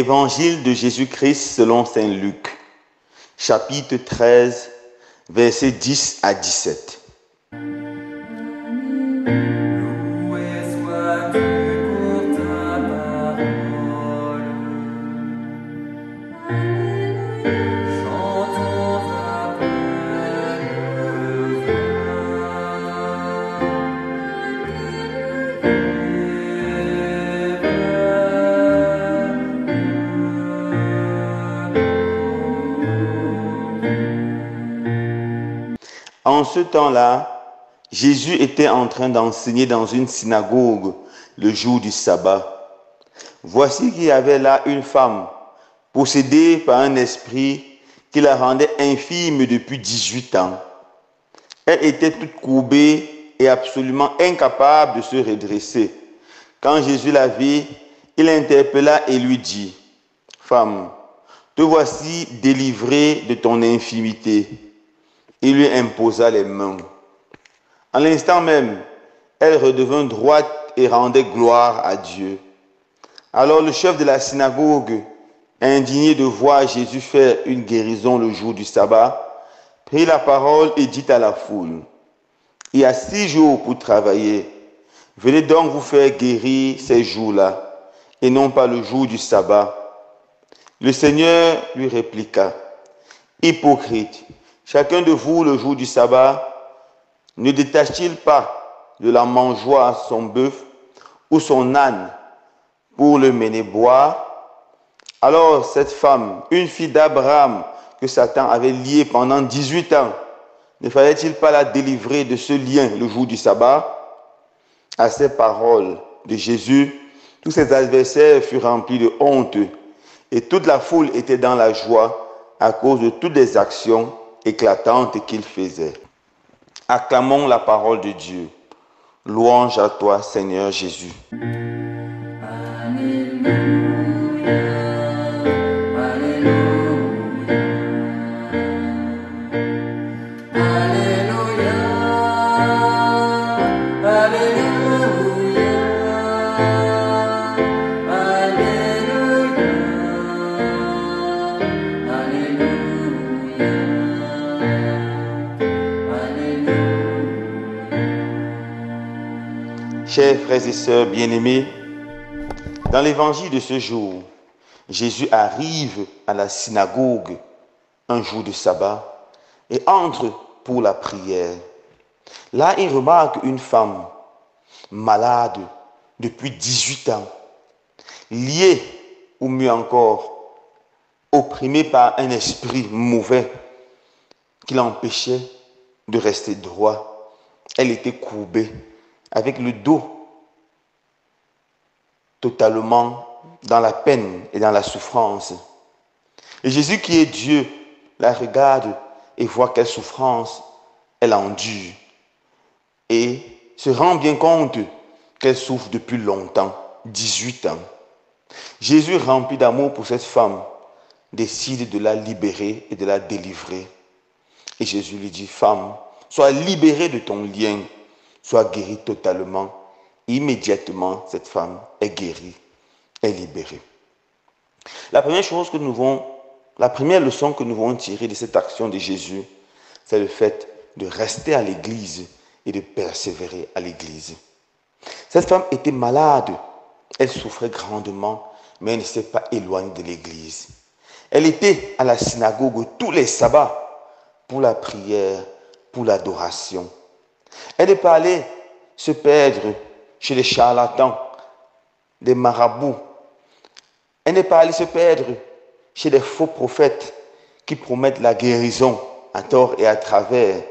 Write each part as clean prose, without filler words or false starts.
Évangile de Jésus-Christ selon saint Luc, chapitre 13, versets 10 à 17. En ce temps-là, Jésus était en train d'enseigner dans une synagogue le jour du sabbat. Voici qu'il y avait là une femme possédée par un esprit qui la rendait infirme depuis 18 ans. Elle était toute courbée et absolument incapable de se redresser. Quand Jésus la vit, il l'interpella et lui dit : « Femme, te voici délivrée de ton infirmité. » Il lui imposa les mains. En l'instant même, elle redevint droite et rendait gloire à Dieu. Alors le chef de la synagogue, indigné de voir Jésus faire une guérison le jour du sabbat, prit la parole et dit à la foule : « Il y a 6 jours pour travailler. Venez donc vous faire guérir ces jours-là, et non pas le jour du sabbat. » Le Seigneur lui répliqua : « Hypocrite, chacun de vous, le jour du sabbat, ne détache-t-il pas de la mangeoire son bœuf ou son âne pour le mener boire ? Alors cette femme, une fille d'Abraham que Satan avait liée pendant 18 ans, ne fallait-il pas la délivrer de ce lien le jour du sabbat ?» À ces paroles de Jésus, tous ses adversaires furent remplis de honte et toute la foule était dans la joie à cause de toutes les actions éclatante qu'il faisait. Acclamons la parole de Dieu. Louange à toi, Seigneur Jésus. Alléluia, Alléluia, Alléluia, Chers frères et sœurs bien-aimés, dans l'évangile de ce jour, Jésus arrive à la synagogue un jour de sabbat et entre pour la prière. Là, il remarque une femme malade depuis 18 ans, liée, ou mieux encore, opprimée par un esprit mauvais qui l'empêchait de rester droit. Elle était courbée, avec le dos totalement dans la peine et dans la souffrance. Et Jésus, qui est Dieu, la regarde et voit quelle souffrance elle endure. Et se rend bien compte qu'elle souffre depuis longtemps, 18 ans. Jésus, rempli d'amour pour cette femme, décide de la libérer et de la délivrer. Et Jésus lui dit : « Femme, sois libérée de ton lien, sois guérie totalement. » Immédiatement, cette femme est guérie, est libérée. La première leçon que nous devons tirer de cette action de Jésus, c'est le fait de rester à l'église et de persévérer à l'église. Cette femme était malade, elle souffrait grandement, mais elle ne s'est pas éloignée de l'église. Elle était à la synagogue tous les sabbats pour la prière, pour l'adoration. Elle n'est pas allée se perdre chez les charlatans, des marabouts. Elle n'est pas allée se perdre chez des faux prophètes qui promettent la guérison à tort et à travers,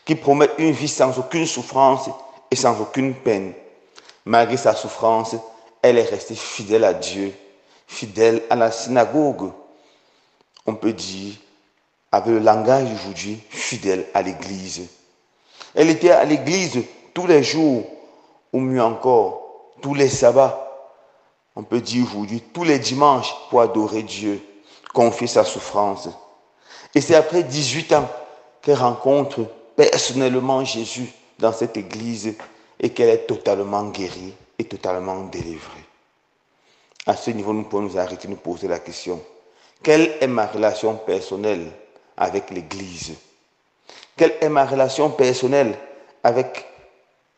qui promettent une vie sans aucune souffrance et sans aucune peine. Malgré sa souffrance, elle est restée fidèle à Dieu, fidèle à la synagogue. On peut dire, avec le langage d'aujourd'hui, fidèle à l'église. Elle était à l'église tous les jours, ou mieux encore, tous les sabbats. On peut dire aujourd'hui, tous les dimanches pour adorer Dieu, confier sa souffrance. Et c'est après 18 ans qu'elle rencontre personnellement Jésus dans cette église et qu'elle est totalement guérie et totalement délivrée. À ce niveau, nous pouvons nous arrêter, nous poser la question. Quelle est ma relation personnelle avec l'Église? Quelle est ma relation personnelle avec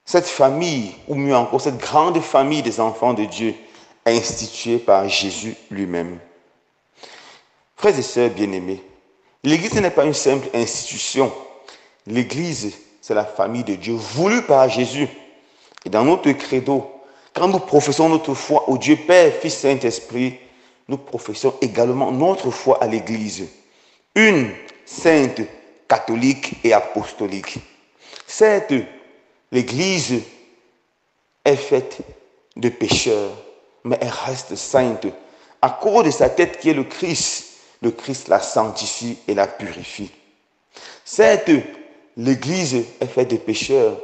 cette famille, ou mieux encore, cette grande famille des enfants de Dieu instituée par Jésus lui-même? Frères et sœurs bien-aimés, l'Église n'est pas une simple institution. L'Église, c'est la famille de Dieu voulue par Jésus. Et dans notre credo, quand nous professons notre foi au Dieu Père, Fils, Saint-Esprit, nous professons également notre foi à l'Église. Une sainte, catholique et apostolique. Certes, l'Église est faite de pécheurs, mais elle reste sainte. À cause de sa tête qui est le Christ la sanctifie et la purifie. Certes, l'Église est faite de pécheurs,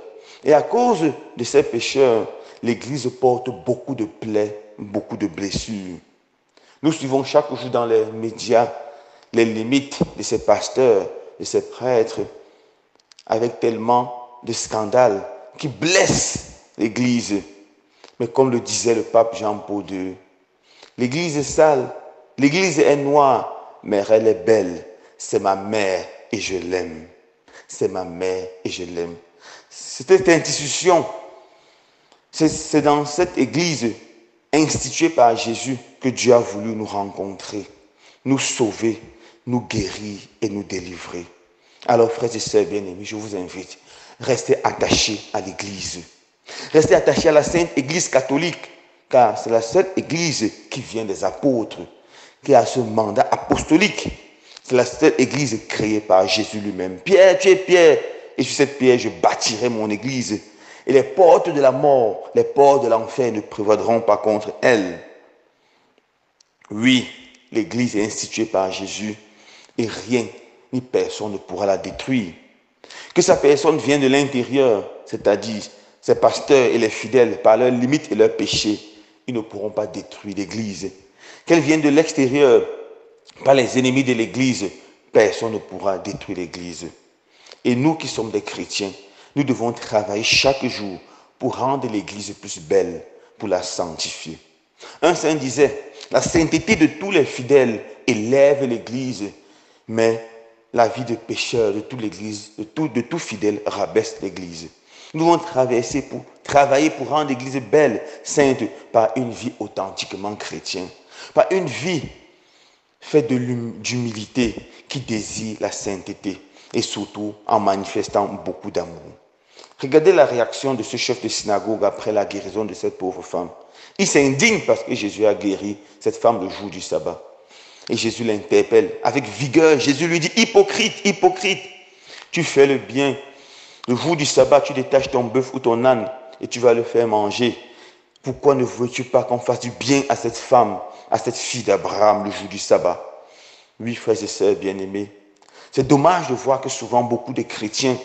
et à cause de ces pécheurs, l'Église porte beaucoup de plaies, beaucoup de blessures. Nous suivons chaque jour dans les médias les limites de ces pasteurs, de ces prêtres, avec tellement de scandales qui blessent l'Église. Mais comme le disait le pape Jean-Paul II, l'Église est sale, l'Église est noire, mais elle est belle. C'est ma mère et je l'aime. C'est ma mère et je l'aime. Cette institution, c'est dans cette Église instituée par Jésus que Dieu a voulu nous rencontrer, nous sauver, nous guérir et nous délivrer. Alors, frères et sœurs bien-aimés, je vous invite, restez attachés à l'Église. Restez attachés à la Sainte Église catholique, car c'est la seule Église qui vient des apôtres, qui a ce mandat apostolique. C'est la seule Église créée par Jésus lui-même. Pierre, tu es Pierre, et sur cette pierre, je bâtirai mon Église. Et les portes de la mort, les portes de l'enfer ne prévaudront pas contre elle. Oui, l'Église est instituée par Jésus, et rien ni personne ne pourra la détruire. Que sa personne vienne de l'intérieur, c'est-à-dire ses pasteurs et les fidèles, par leurs limites et leurs péchés, ils ne pourront pas détruire l'Église. Qu'elle vienne de l'extérieur, par les ennemis de l'Église, personne ne pourra détruire l'Église. Et nous qui sommes des chrétiens, nous devons travailler chaque jour pour rendre l'Église plus belle, pour la sanctifier. Un saint disait, la sainteté de tous les fidèles élève l'Église, mais la vie de pécheur de toute l'Église, de tout fidèle, rabaisse l'Église. Nous devons travailler pour rendre l'Église belle, sainte, par une vie authentiquement chrétienne, par une vie faite d'humilité qui désire la sainteté et surtout en manifestant beaucoup d'amour. Regardez la réaction de ce chef de synagogue après la guérison de cette pauvre femme. Il s'indigne parce que Jésus a guéri cette femme le jour du sabbat. Et Jésus l'interpelle avec vigueur. Jésus lui dit, hypocrite, hypocrite, tu fais le bien. Le jour du sabbat, tu détaches ton bœuf ou ton âne et tu vas le faire manger. Pourquoi ne veux-tu pas qu'on fasse du bien à cette femme, à cette fille d'Abraham le jour du sabbat? Oui, frères et sœurs bien-aimés, c'est dommage de voir que souvent beaucoup de chrétiens,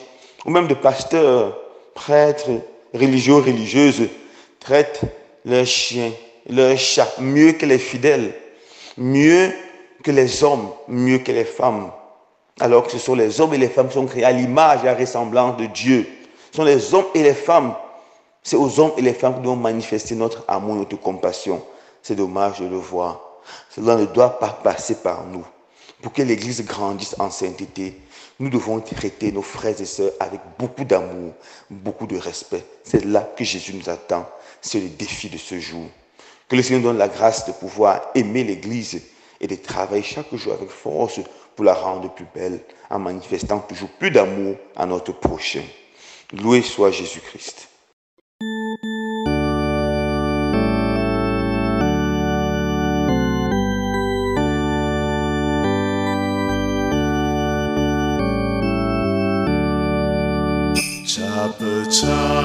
ou même de pasteurs, prêtres, religieux, religieuses, traitent leurs chiens, leurs chats mieux que les fidèles, mieux que les hommes, mieux que les femmes. Alors que ce sont les hommes et les femmes qui sont créés à l'image et à la ressemblance de Dieu. Ce sont les hommes et les femmes. C'est aux hommes et les femmes qui doivent manifester notre amour, notre compassion. C'est dommage de le voir. Cela ne doit pas passer par nous. Pour que l'Église grandisse en sainteté, nous devons traiter nos frères et sœurs avec beaucoup d'amour, beaucoup de respect. C'est là que Jésus nous attend. C'est le défi de ce jour. Que le Seigneur nous donne la grâce de pouvoir aimer l'Église et de travailler chaque jour avec force pour la rendre plus belle, en manifestant toujours plus d'amour à notre prochain. Loué soit Jésus-Christ. Chapter time.